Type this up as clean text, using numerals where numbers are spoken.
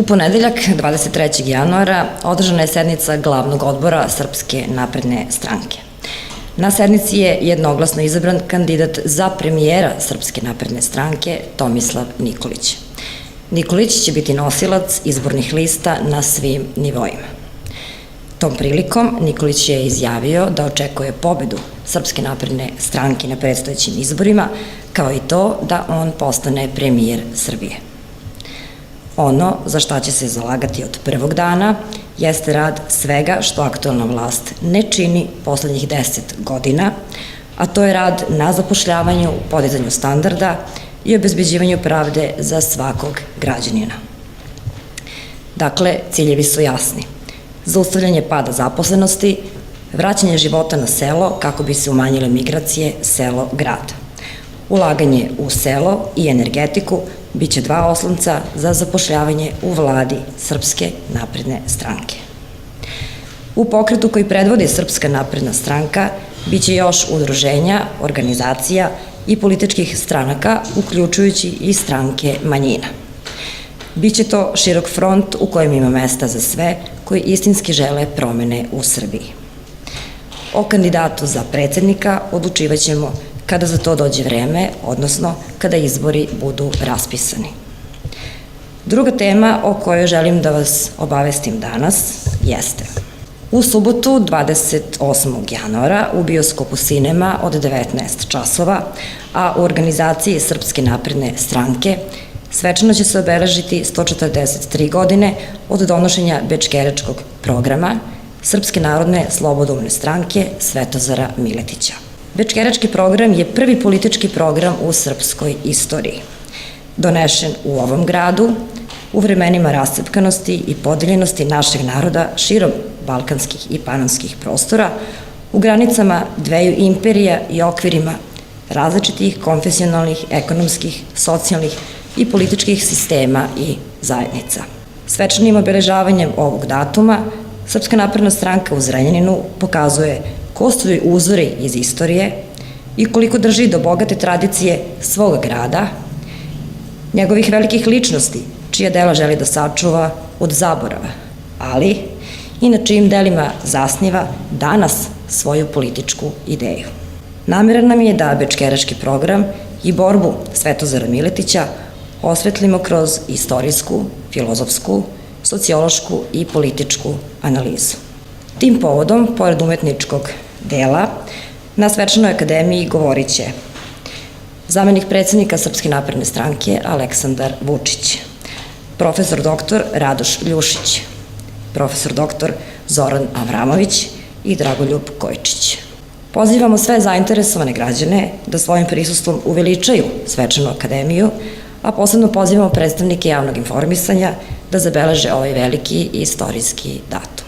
U ponedeljak, 23. januara, održana je sednica glavnog odbora Srpske napredne stranke. Na sednici je jednoglasno izabran kandidat za premijera Srpske napredne stranke Tomislav Nikolić. Nikolić će biti nosilac izbornih lista na svim nivoima. Tom prilikom Nikolić je izjavio da očekuje pobedu Srpske napredne stranke na predstojećim izborima, kao i to da on postane premijer Srbije. Ono za šta će se zalagati od prvog dana jeste rad svega što aktuelna vlast ne čini poslednjih 10 godina, a to je rad na zapošljavanju, podizanju standarda i obezbeđivanju pravde za svakog građanina. Dakle, ciljevi su jasni. Zaustavljanje pada zaposlenosti, vraćanje života na selo kako bi se umanjile migracije selo-grad. Ulaganje u selo i energetiku biće dva oslonca za zapošljavanje u vladi Srpske napredne stranke. U pokretu koji predvodi Srpska napredna stranka biće još udruženja, organizacija i političkih stranaka, uključujući i stranke manjina. Biće to širok front u kojem ima mesta za sve koji istinski žele promene u Srbiji. O kandidatu za predsednika odlučivaćemo kada za to dođe vreme, odnosno kada izbori budu raspisani. Druga tema o kojoj želim da vas obavestim danas jeste: u subotu 28. januara u bioskopu Cinema od 19 časova, a u organizaciji Srpske napredne stranke, svečano će se obeležiti 143 godine od donošenja Bečkerečkog programa Srpske narodne slobodumne stranke Svetozara Miletića. Bečkerečki program je prvi politički program u srpskoj istoriji. Donešen u ovom gradu, u vremenima rascepkanosti i podeljenosti našeg naroda širom balkanskih i panonskih prostora, u granicama dveju imperija i okvirima različitih konfesionalnih, ekonomskih, socijalnih i političkih sistema i zajednica. Svečanim obeležavanjem ovog datuma Srpska napredna stranka u Zrenjaninu pokazuje ko su joj uzori iz istorije i koliko drži do bogate tradicije svog grada, njegovih velikih ličnosti, čija dela želi da sačuva od zaborava, ali i na čijim delima zasniva danas svoju političku ideju. Namera nam je da Bečkerečki program i borbu Svetozara Miletića osvetlimo kroz istorijsku, filozofsku, sociološku i političku analizu. Tim povodom, pored umetničkog dela, na Svečanoj akademiji govorit će zamenik predsednika Srpske napredne stranke Aleksandar Vučić, profesor dr. Radoš Ljušić, profesor dr. Zoran Avramović i Dragoljub Kojčić. Pozivamo sve zainteresovane građane da svojim prisustvom uveličaju Svečanu akademiju, a posebno pozivamo predstavnike javnog informisanja da zabeleže ovaj veliki istorijski datum.